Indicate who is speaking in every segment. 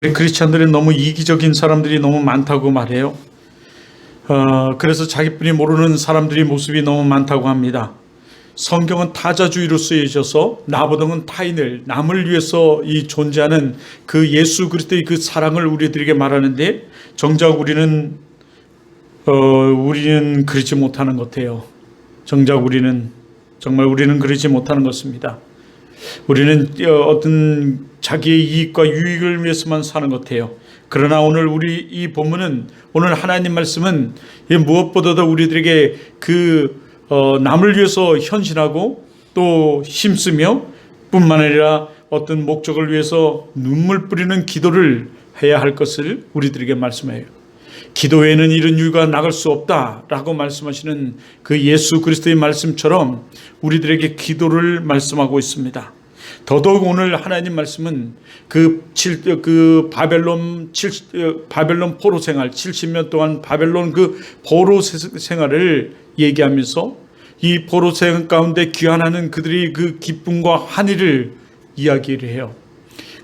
Speaker 1: 크리스찬들은 너무 이기적인 사람들이 너무 많다고 말해요. 그래서 자기뿐이 모르는 사람들이 모습이 너무 많다고 합니다. 성경은 타자주의로 쓰여져서 나보다는 타인을, 남을 위해서 이 존재하는 그 예수 그리스도의 그 사랑을 우리들에게 말하는데, 정작 우리는 그러지 못하는 것 같아요. 정작 정말 우리는 그러지 못하는 것입니다. 우리는 어떤 자기의 이익과 유익을 위해서만 사는 것 같아요. 그러나 오늘 우리 이 본문은, 오늘 하나님 말씀은 무엇보다도 우리들에게 남을 위해서 헌신하고 또 힘쓰며 뿐만 아니라 어떤 목적을 위해서 눈물 뿌리는 기도를 해야 할 것을 우리들에게 말씀해요. 기도 외에는 이런 이유가 나갈 수 없다라고 말씀하시는 그 예수 그리스도의 말씀처럼 우리들에게 기도를 말씀하고 있습니다. 더더욱 오늘 하나님 말씀은 바벨론 포로 생활, 70년 동안 바벨론 그 포로 생활을 얘기하면서 이 포로 생활 가운데 귀환하는 그들의 그 기쁨과 환희를 이야기를 해요.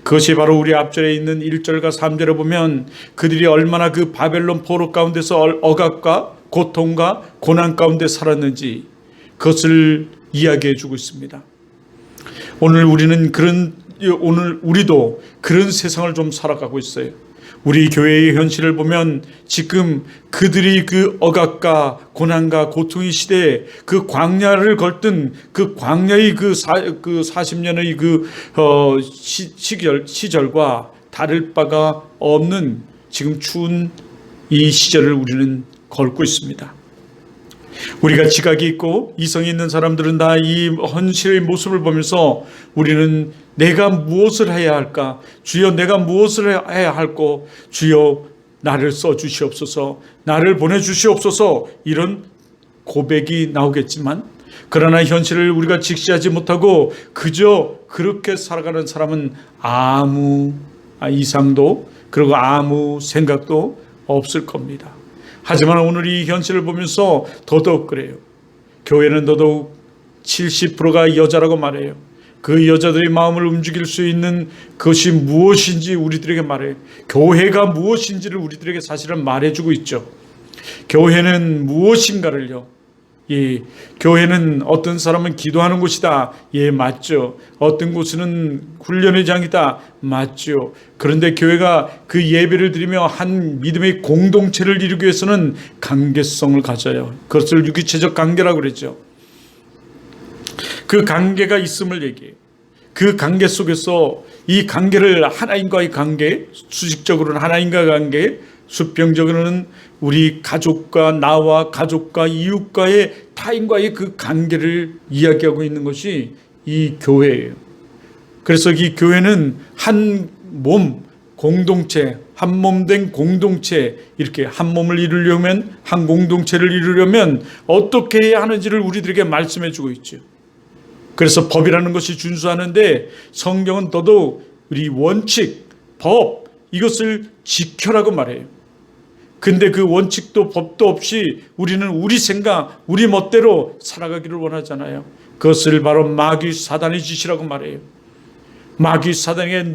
Speaker 1: 그것이 바로 우리 앞절에 있는 1절과 3절에 보면 그들이 얼마나 그 바벨론 포로 가운데서 억압과 고통과 고난 가운데 살았는지 그것을 이야기해 주고 있습니다. 오늘 우리도 그런 세상을 좀 살아가고 있어요. 우리 교회의 현실을 보면 지금 그들이 그 억압과 고난과 고통의 시대에 그 광야를 걸던 그 광야의 그 40년의 시절과 다를 바가 없는 지금 추운 이 시절을 우리는 걸고 있습니다. 우리가 지각이 있고 이성이 있는 사람들은 다 이 헌신의 모습을 보면서 우리는 내가 무엇을 해야 할까? 주여, 내가 무엇을 해야 할꼬? 주여, 나를 써주시옵소서, 나를 보내주시옵소서, 이런 고백이 나오겠지만, 그러나 현실을 우리가 직시하지 못하고 그저 그렇게 살아가는 사람은 아무 이상도, 그리고 아무 생각도 없을 겁니다. 하지만 오늘 이 현실을 보면서 더더욱 그래요. 교회는 더더욱 70%가 여자라고 말해요. 그 여자들의 마음을 움직일 수 있는 것이 무엇인지 우리들에게 말해요. 교회가 무엇인지를 우리들에게 사실은 말해주고 있죠. 교회는 무엇인가를요. 교회는 어떤 사람은 기도하는 곳이다. 맞죠. 어떤 곳은 훈련의 장이다. 맞죠. 그런데 교회가 그 예배를 드리며 한 믿음의 공동체를 이루기 위해서는 관계성을 가져요. 그것을 유기체적 관계라고 그랬죠. 그 관계가 있음을 얘기해요. 그 관계 속에서 이 관계를 하나님과의 관계, 수직적으로는 하나님과의 관계, 수평적으로는 우리 가족과 나와 가족과 이웃과의 타인과의 그 관계를 이야기하고 있는 것이 이 교회예요. 그래서 이 교회는 한 몸 공동체, 한 몸 된 공동체, 이렇게 한 몸을 이루려면, 한 공동체를 이루려면 어떻게 해야 하는지를 우리들에게 말씀해 주고 있죠. 그래서 법이라는 것이 준수하는데 성경은 더더욱 우리 원칙, 법, 이것을 지켜라고 말해요. 근데 그 원칙도 법도 없이 우리는 우리 생각, 우리 멋대로 살아가기를 원하잖아요. 그것을 바로 마귀 사단의 짓이라고 말해요. 마귀 사단에게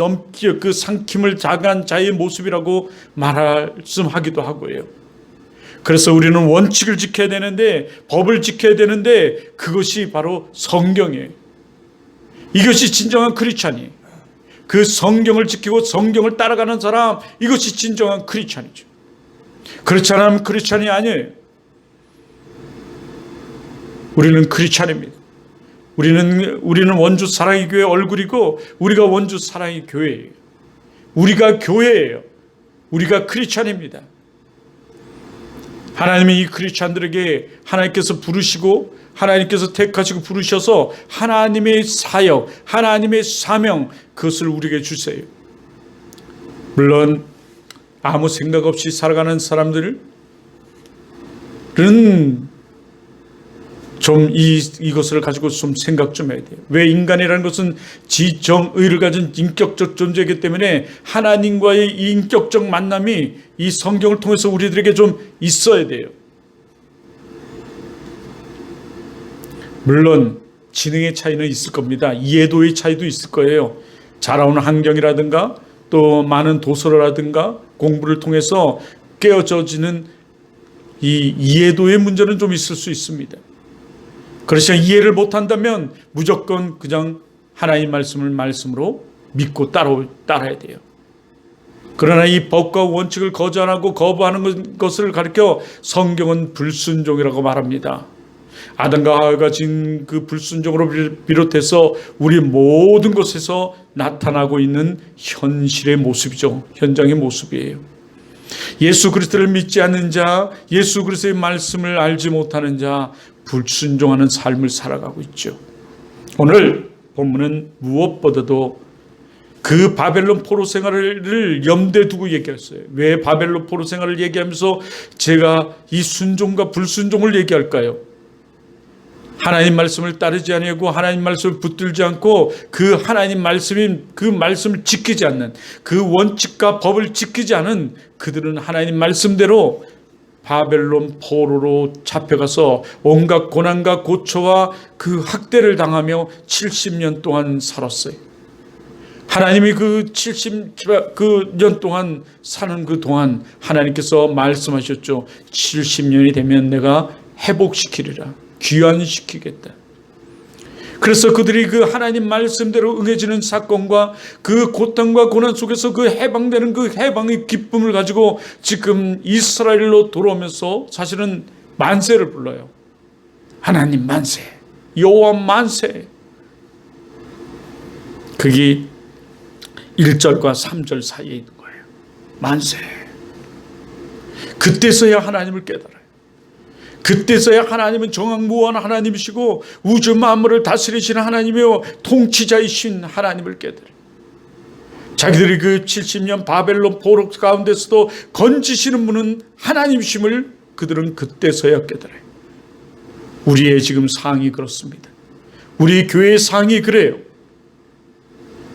Speaker 1: 그 삼킴을 당한 자의 모습이라고 말씀하기도 하고요. 그래서 우리는 원칙을 지켜야 되는데, 법을 지켜야 되는데, 그것이 바로 성경이에요. 이것이 진정한 크리스찬이에요. 그 성경을 지키고 성경을 따라가는 사람, 이것이 진정한 크리스찬이죠. 그렇지 않으면 크리스찬이 아니에요. 우리는 크리스찬입니다. 우리는 원주 사랑의 교회 얼굴이고, 우리가 원주 사랑의 교회예요. 우리가 교회예요. 우리가 크리스찬입니다. 하나님이 이 크리스찬들에게 하나님께서 부르시고 하나님께서 택하시고 부르셔서 하나님의 사역, 하나님의 사명, 그것을 우리에게 주세요. 물론 아무 생각 없이 살아가는 사람들은 좀 이것을 가지고 좀 생각 좀 해야 돼요. 왜 인간이라는 것은 지정의를 가진 인격적 존재이기 때문에 하나님과의 이 인격적 만남이 이 성경을 통해서 우리들에게 좀 있어야 돼요. 물론 지능의 차이는 있을 겁니다. 이해도의 차이도 있을 거예요. 자라온 환경이라든가 또 많은 도서라든가 공부를 통해서 깨어져지는 이 이해도의 문제는 좀 있을 수 있습니다. 그렇지만 이해를 못한다면 무조건 그냥 하나님 말씀을 말씀으로 믿고 따라야 돼요. 그러나 이 법과 원칙을 거절하고 거부하는 것을 가리켜 성경은 불순종이라고 말합니다. 아담과 하와가 진 그 불순종으로 비롯해서 우리 모든 곳에서 나타나고 있는 현실의 모습이죠. 현장의 모습이에요. 예수 그리스도를 믿지 않는 자, 예수 그리스도의 말씀을 알지 못하는 자, 불순종하는 삶을 살아가고 있죠. 오늘 본문은 무엇보다도 그 바벨론 포로 생활을 염두에 두고 얘기했어요. 왜 바벨론 포로 생활을 얘기하면서 제가 이 순종과 불순종을 얘기할까요? 하나님 말씀을 따르지 아니하고 하나님 말씀을 붙들지 않고 그 하나님 말씀인 그 말씀을 지키지 않는, 그 원칙과 법을 지키지 않은 그들은 하나님 말씀대로 바벨론 포로로 잡혀가서 온갖 고난과 고초와 그 학대를 당하며 70년 동안 살았어요. 하나님이 그 70년 동안 사는 그 동안 하나님께서 말씀하셨죠. 70년이 되면 내가 회복시키리라. 귀환시키겠다. 그래서 그들이 그 하나님 말씀대로 응해지는 사건과 그 고통과 고난 속에서 그 해방되는 그 해방의 기쁨을 가지고 지금 이스라엘로 돌아오면서 사실은 만세를 불러요. 하나님 만세, 여호와 만세. 그게 1절과 3절 사이에 있는 거예요. 만세. 그때서야 하나님을 깨달아요. 그때서야 하나님은 정확무한 하나님이시고 우주 만물을 다스리시는 하나님이요 통치자이신 하나님을 깨달아요. 자기들이 그 70년 바벨론 포로 가운데서도 건지시는 분은 하나님이심을 그들은 그때서야 깨달아요. 우리의 지금 상황이 그렇습니다. 우리 교회의 상황이 그래요.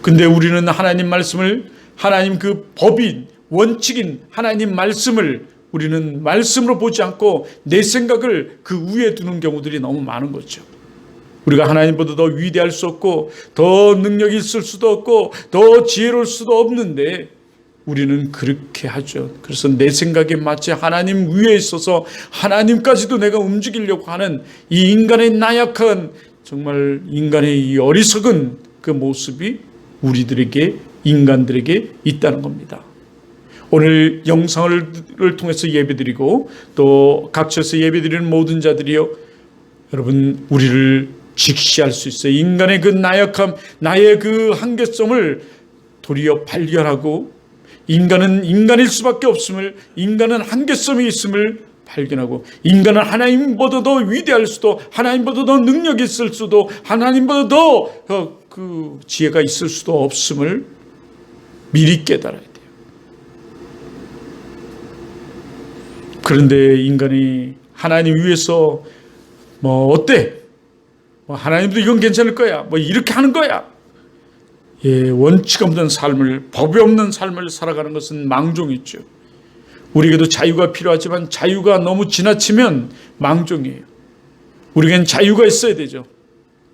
Speaker 1: 근데 우리는 하나님 말씀을, 하나님 그 법인 원칙인 하나님 말씀을 우리는 말씀으로 보지 않고 내 생각을 그 위에 두는 경우들이 너무 많은 거죠. 우리가 하나님보다 더 위대할 수 없고 더 능력이 있을 수도 없고 더 지혜로울 수도 없는데 우리는 그렇게 하죠. 그래서 내 생각에 마치 하나님 위에 있어서 하나님까지도 내가 움직이려고 하는 이 인간의 나약한, 정말 인간의 이 어리석은 그 모습이 우리들에게, 인간들에게 있다는 겁니다. 오늘 영상을 통해서 예배드리고 또 각처에서 예배드리는 모든 자들이요, 여러분 우리를 직시할 수 있어요. 인간의 그 나약함, 나의 그 한계성을 도리어 발견하고, 인간은 인간일 수밖에 없음을, 인간은 한계성이 있음을 발견하고, 인간은 하나님보다 더 위대할 수도, 하나님보다 더 능력이 있을 수도, 하나님보다 더 그 지혜가 있을 수도 없음을 미리 깨달아야 돼요. 그런데 인간이 하나님 위해서 뭐 어때? 뭐 하나님도 이건 괜찮을 거야. 뭐 이렇게 하는 거야. 예, 원칙 없는 삶을, 법이 없는 삶을 살아가는 것은 망종이죠. 우리에게도 자유가 필요하지만 자유가 너무 지나치면 망종이에요. 우리에겐 자유가 있어야 되죠.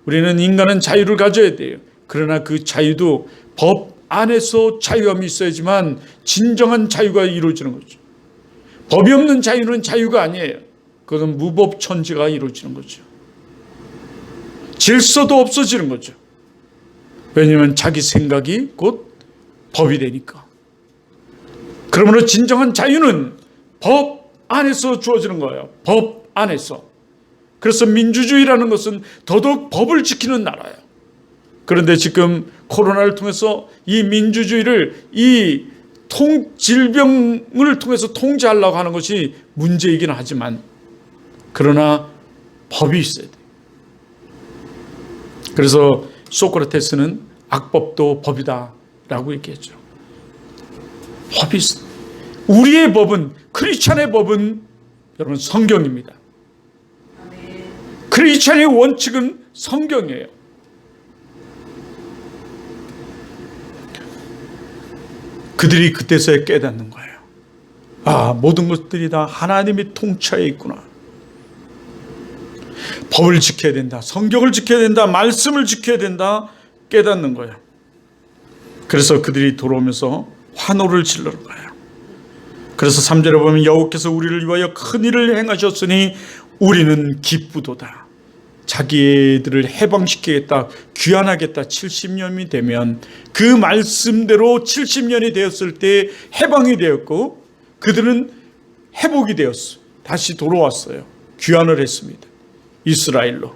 Speaker 1: 우리는 인간은 자유를 가져야 돼요. 그러나 그 자유도 법 안에서 자유함이 있어야지만 진정한 자유가 이루어지는 거죠. 법이 없는 자유는 자유가 아니에요. 그것은 무법천지가 이루어지는 거죠. 질서도 없어지는 거죠. 왜냐하면 자기 생각이 곧 법이 되니까. 그러므로 진정한 자유는 법 안에서 주어지는 거예요. 법 안에서. 그래서 민주주의라는 것은 더더욱 법을 지키는 나라예요. 그런데 지금 코로나를 통해서 이 민주주의를, 이 질병을 통해서 통제하려고 하는 것이 문제이긴 하지만, 그러나 법이 있어야 돼요. 그래서 소크라테스는 악법도 법이다라고 얘기했죠. 법이 있어요. 우리의 법은, 크리스찬의 법은 여러분 성경입니다. 크리스찬의 원칙은 성경이에요. 그들이 그때서야 깨닫는 거예요. 아, 모든 것들이 다 하나님이 통치하에 있구나. 법을 지켜야 된다. 성경을 지켜야 된다. 말씀을 지켜야 된다. 깨닫는 거예요. 그래서 그들이 돌아오면서 환호를 질러는 거예요. 그래서 3절에 보면 여호와께서 우리를 위하여 큰 일을 행하셨으니 우리는 기쁘도다. 자기들을 해방시키겠다, 귀환하겠다. 70년이 되면 그 말씀대로 70년이 되었을 때 해방이 되었고 그들은 회복이 되었어. 다시 돌아왔어요. 귀환을 했습니다. 이스라엘로.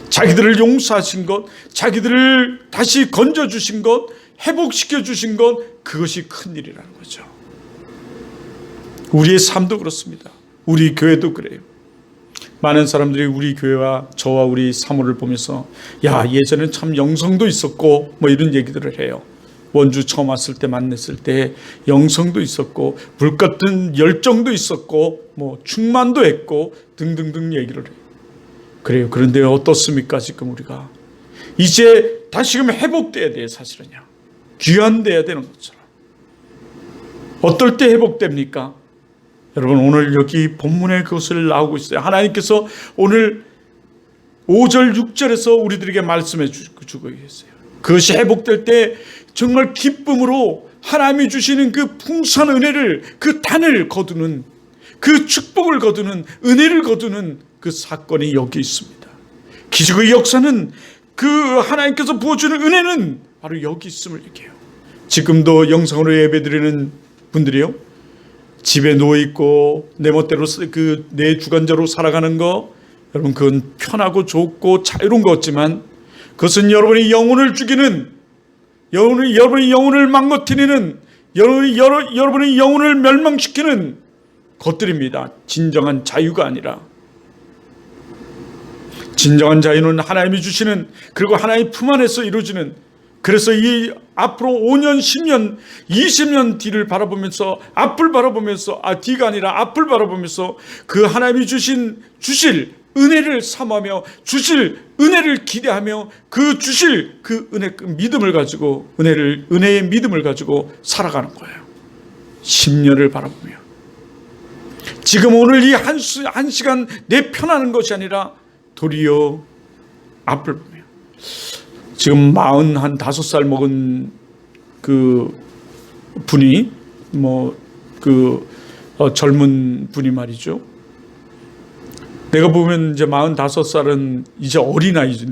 Speaker 1: 자기들을 용서하신 것, 자기들을 다시 건져주신 것, 회복시켜 주신 것, 그것이 큰일이라는 거죠. 우리의 삶도 그렇습니다. 우리 교회도 그래요. 많은 사람들이 우리 교회와 저와 우리 사모를 보면서 야, 예전엔 참 영성도 있었고 뭐 이런 얘기들을 해요. 원주 처음 왔을 때 만났을 때 영성도 있었고 불 같은 열정도 있었고 뭐 충만도 했고 등등등 얘기를 해요. 그래요. 그런데 어떻습니까? 지금 우리가 이제 다시금 회복돼야 돼요. 사실은요. 귀환돼야 되는 것처럼. 어떨 때 회복됩니까? 여러분, 오늘 여기 본문에 그것을 나오고 있어요. 하나님께서 오늘 5절 6절에서 우리들에게 말씀해 주고 계세요. 그것이 회복될 때 정말 기쁨으로 하나님이 주시는 그 풍성한 은혜를, 그 단을 거두는, 그 축복을 거두는, 은혜를 거두는 그 사건이 여기 있습니다. 기적의 역사는, 그 하나님께서 부어주는 은혜는 바로 여기 있음을 얘기해요. 지금도 영상으로 예배드리는 분들이요, 집에 누워있고 내 멋대로 내 주관자로 살아가는 거, 여러분 그건 편하고 좋고 자유로운 것 같지만 그것은 여러분의 영혼을 죽이는, 여러분의 영혼을 망가뜨리는, 여러분의 영혼을 멸망시키는 것들입니다. 진정한 자유가 아니라. 진정한 자유는 하나님이 주시는, 그리고 하나님 품 안에서 이루어지는, 그래서 이 앞으로 5년, 10년, 20년 뒤를 바라보면서, 앞을 바라보면서, 뒤가 아니라 앞을 바라보면서 그 하나님이 주실 은혜를 삼하며, 주실 은혜를 기대하며, 그 주실 그 은혜, 그 믿음을 가지고, 은혜의 믿음을 가지고 살아가는 거예요. 10년을 바라보며. 지금 오늘 이 한 시간 내 편하는 것이 아니라 도리어 앞을 보며. 지금 45살 먹은 그 분이, 젊은 분이 말이죠. 내가 보면 이제 45살은 이제 어린아이죠.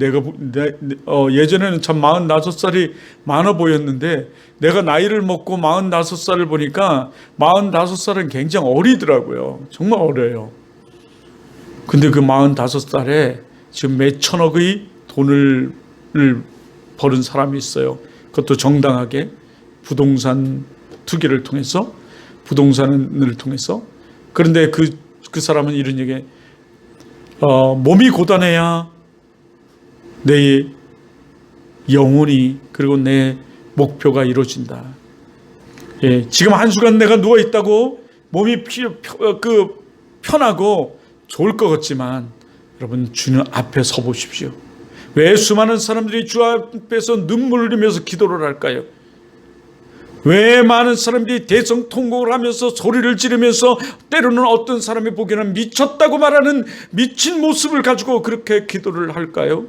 Speaker 1: 예전에는 참 45살이 많아 보였는데, 내가 나이를 먹고 45살을 보니까 45살은 굉장히 어리더라고요. 정말 어려요. 근데 그 45살에 지금 몇 천억의 돈을 버는 사람이 있어요. 그것도 정당하게 부동산 투기를 통해서, 부동산을 통해서. 그런데 그 사람은 이런 얘기, 몸이 고단해야 내 영혼이, 그리고 내 목표가 이루어진다. 예, 지금 한순간 내가 누워 있다고 몸이 편하고 좋을 것 같지만, 여러분 주님 앞에 서 보십시오. 왜 수많은 사람들이 주 앞에서 눈물을 흘리면서 기도를 할까요? 왜 많은 사람들이 대성통곡을 하면서 소리를 지르면서, 때로는 어떤 사람이 보기에는 미쳤다고 말하는 미친 모습을 가지고 그렇게 기도를 할까요?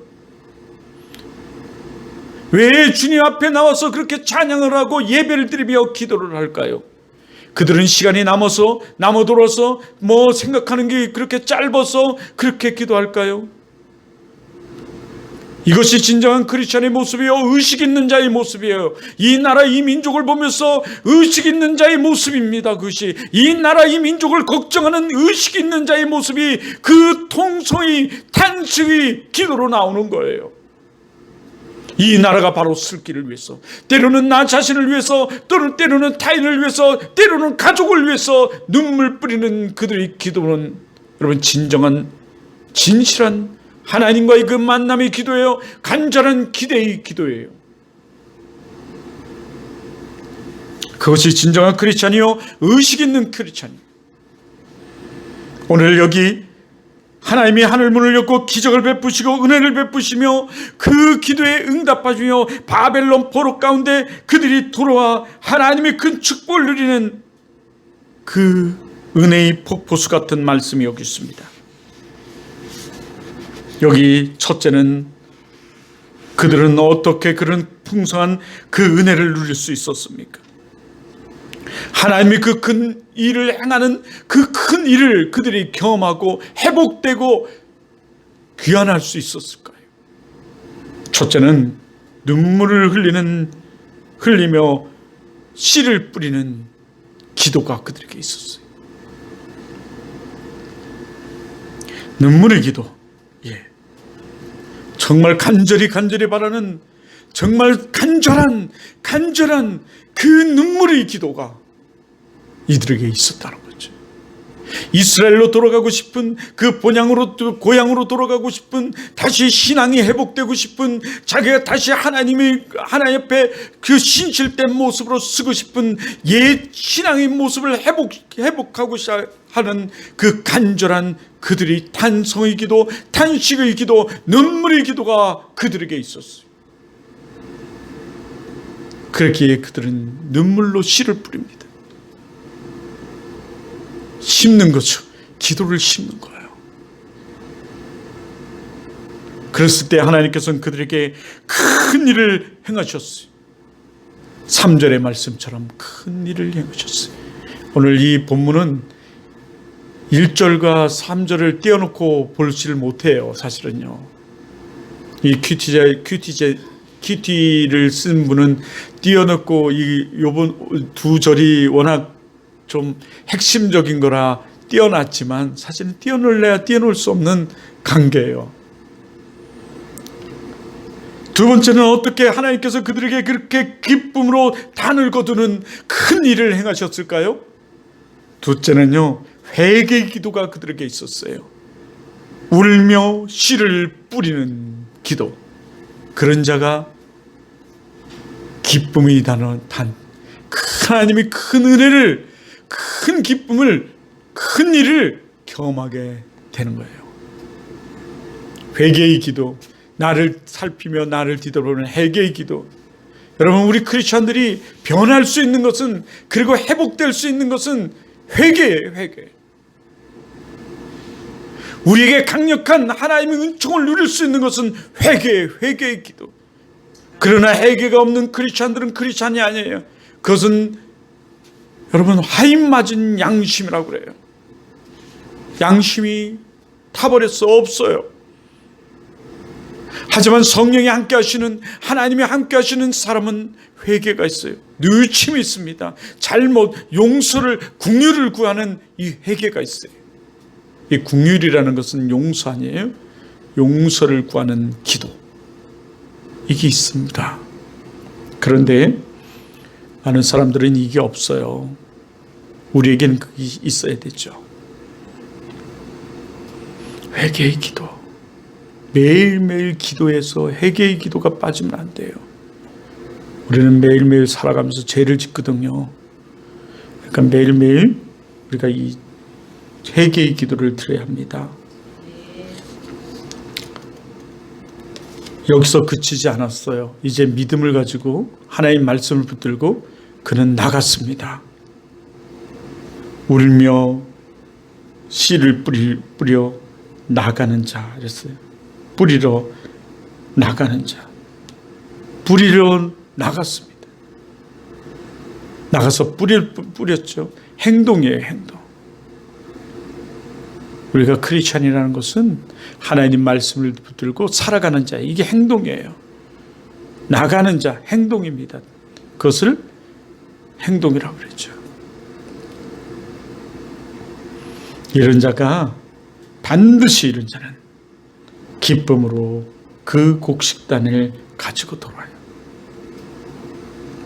Speaker 1: 왜 주님 앞에 나와서 그렇게 찬양을 하고 예배를 드리며 기도를 할까요? 그들은 시간이 남아돌아서 생각하는 게 그렇게 짧아서 그렇게 기도할까요? 이것이 진정한 크리스천의 모습이요, 의식 있는 자의 모습이에요. 이 나라 이 민족을 보면서 의식 있는 자의 모습입니다. 그것이 이 나라 이 민족을 걱정하는 의식 있는 자의 모습이 그 통성의 탄식의 기도로 나오는 거예요. 이 나라가 바로 쓸 길을 위해서, 때로는 나 자신을 위해서, 때로는 타인을 위해서, 때로는 가족을 위해서 눈물 뿌리는 그들의 기도는, 여러분 진정한 진실한 하나님과의 그 만남의 기도예요. 간절한 기대의 기도예요. 그것이 진정한 크리스찬이요, 의식 있는 크리스찬이요. 오늘 여기 하나님이 하늘 문을 열고 기적을 베푸시고 은혜를 베푸시며 그 기도에 응답하시며 바벨론 포로 가운데 그들이 돌아와 하나님의 큰 축복을 누리는 그 은혜의 폭포수 같은 말씀이 여기 있습니다. 여기 첫째는 그들은 어떻게 그런 풍성한 그 은혜를 누릴 수 있었습니까? 하나님이 그 큰 일을 행하는 그 큰 일을 그들이 경험하고 회복되고 귀환할 수 있었을까요? 첫째는 눈물을 흘리며 씨를 뿌리는 기도가 그들에게 있었어요. 눈물의 기도. 정말 간절히 바라는, 정말 간절한 그 눈물의 기도가 이들에게 있었다는 거죠. 이스라엘로 돌아가고 싶은, 그 고향으로 돌아가고 싶은, 다시 신앙이 회복되고 싶은, 자기가 다시 하나님 앞에 그 신실된 모습으로 쓰고 싶은 옛 신앙의 모습을 회복하고 하는 그 간절한 그들이 탄성의 기도, 탄식의 기도, 눈물의 기도가 그들에게 있었어요. 그렇기에 그들은 눈물로 씨를 뿌립니다. 심는 거죠. 기도를 심는 거예요. 그랬을 때 하나님께서는 그들에게 큰 일을 행하셨어요. 3절의 말씀처럼 큰 일을 행하셨어요. 오늘 이 본문은 1절과 3절을 떼어놓고 보지를 못해요. 사실은요. 이 큐티를 쓴 분은 띄어넣고 요번 두 절이 워낙 좀 핵심적인 거라 띄어놨지만 사실은 띄어놓을래야 띄어놓을 수 없는 관계예요. 두 번째는 어떻게 하나님께서 그들에게 그렇게 기쁨으로 단을 거두는 큰 일을 행하셨을까요? 둘째는요, 회개의 기도가 그들에게 있었어요. 울며 씨를 뿌리는 기도. 그런 자가 기쁨이 단어 하나님이 큰 은혜를, 큰 기쁨을, 큰 일을 경험하게 되는 거예요. 회개의 기도, 나를 살피며 나를 뒤돌아보는 회개의 기도. 여러분, 우리 크리스천들이 변할 수 있는 것은, 그리고 회복될 수 있는 것은 회개예요. 회개. 우리에게 강력한 하나님의 은총을 누릴 수 있는 것은 회개의 기도. 그러나 회개가 없는 크리스천들은 크리스천이 아니에요. 그것은 여러분, 화인 맞은 양심이라고 그래요. 양심이 타버렸어. 없어요. 하지만 성령이 함께 하시는, 하나님이 함께 하시는 사람은 회개가 있어요. 누침이 있습니다. 잘못, 용서를, 긍휼을 구하는 이 회개가 있어요. 이 긍휼이라는 것은 용서 아니에요? 용서를 구하는 기도. 이게 있습니다. 그런데 많은 사람들은 이게 없어요. 우리에게는 그게 있어야 되죠. 회개의 기도. 매일매일 기도해서 회개의 기도가 빠지면 안 돼요. 우리는 매일매일 살아가면서 죄를 짓거든요. 그러니까 매일매일 우리가 이 회개의 기도를 드려야 합니다. 여기서 그치지 않았어요. 이제 믿음을 가지고 하나님 말씀을 붙들고 그는 나갔습니다. 울며 씨를 뿌려 나가는 자 그랬어요. 뿌리러 나가는 자. 뿌리러 나갔습니다. 나가서 뿌렸죠. 행동이에요. 행동. 우리가 크리스찬이라는 것은 하나님 말씀을 붙들고 살아가는 자, 이게 행동이에요. 나가는 자, 행동입니다. 그것을 행동이라고 그랬죠. 이런 자가, 반드시 이런 자는 기쁨으로 그 곡식단을 가지고 돌아와요.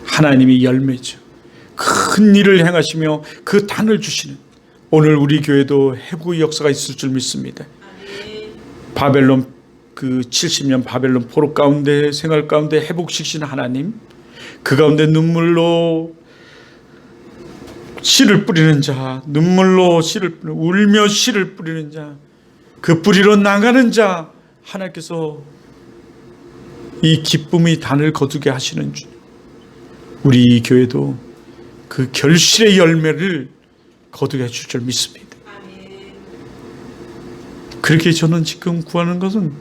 Speaker 1: 하나님이 열매죠. 큰 일을 행하시며 그 단을 주시는, 오늘 우리 교회도 회복의 역사가 있을 줄 믿습니다. 바벨론, 그 70년 바벨론 포로 가운데, 생활 가운데 회복시키시는 하나님, 그 가운데 눈물로 씨를 뿌리는 자, 눈물로 씨를 뿌리는, 울며 씨를 뿌리는 자, 그 뿌리러 나가는 자, 하나님께서 이 기쁨의 단을 거두게 하시는 주. 우리 교회도 그 결실의 열매를 거두게 해줄 줄 믿습니다. 그렇게 저는 지금 구하는 것은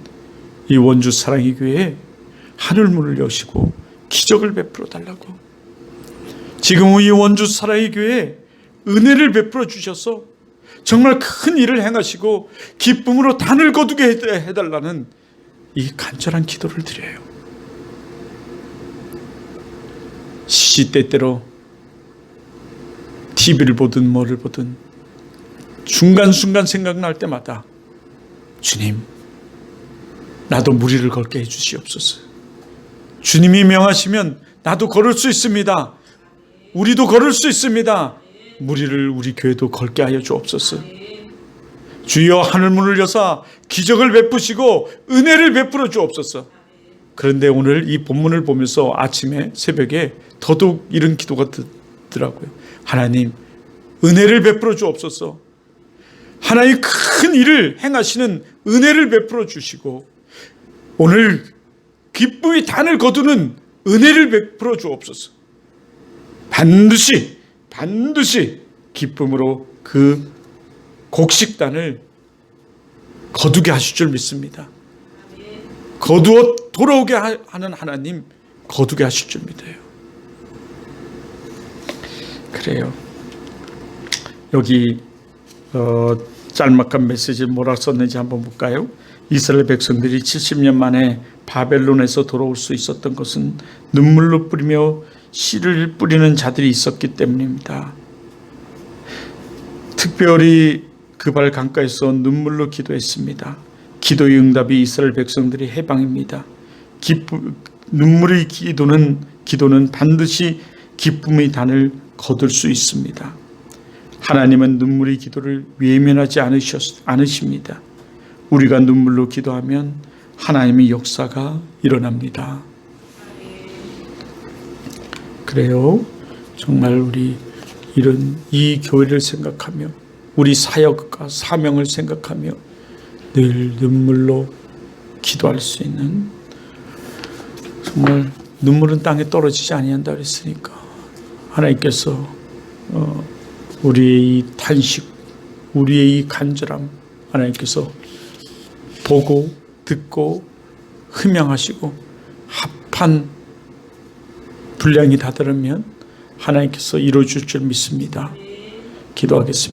Speaker 1: 이 원주 사랑의 교회에 하늘문을 여시고 기적을 베풀어 달라고. 지금 이 원주 사랑의 교회에 은혜를 베풀어 주셔서 정말 큰 일을 행하시고 기쁨으로 단을 거두게 해달라는 이 간절한 기도를 드려요. 시시때때로 TV를 보든 뭐를 보든 순간순간 생각날 때마다 주님, 나도 무리를 걷게 해주시옵소서. 주님이 명하시면 나도 걸을 수 있습니다. 우리도 걸을 수 있습니다. 무리를 우리 교회도 걸게 하여 주옵소서. 주여 하늘문을 여사 기적을 베푸시고 은혜를 베풀어 주옵소서. 그런데 오늘 이 본문을 보면서 아침에 새벽에 더더욱 이런 기도가 들더라고요. 하나님, 은혜를 베풀어 주옵소서. 하나님 큰 일을 행하시는 은혜를 베풀어 주시고 오늘 기쁨의 단을 거두는 은혜를 베풀어 주옵소서. 반드시 기쁨으로 그 곡식단을 거두게 하실 줄 믿습니다. 거두어 돌아오게 하는 하나님, 거두게 하실 줄 믿어요. 그래요. 여기 짤막한 메시지 뭐라 썼는지 한번 볼까요? 이스라엘 백성들이 70년 만에 바벨론에서 돌아올 수 있었던 것은 눈물로 뿌리며 씨를 뿌리는 자들이 있었기 때문입니다. 특별히 그발 강가에서 눈물로 기도했습니다. 기도의 응답이 이스라엘 백성들의 해방입니다. 눈물의 기도는 반드시 기쁨의 단을 거둘 수 있습니다. 하나님은 눈물의 기도를 외면하지 않으십니다. 우리가 눈물로 기도하면 하나님의 역사가 일어납니다. 그래요. 정말 우리 이 교회를 생각하며 우리 사역과 사명을 생각하며 늘 눈물로 기도할 수 있는, 정말 눈물은 땅에 떨어지지 아니한다 그랬으니까 하나님께서 우리의 이 탄식, 우리의 이 간절함 하나님께서 보고 듣고 흠양하시고 합한 분량이 다다르면 하나님께서 이루어줄 줄 믿습니다. 기도하겠습니다.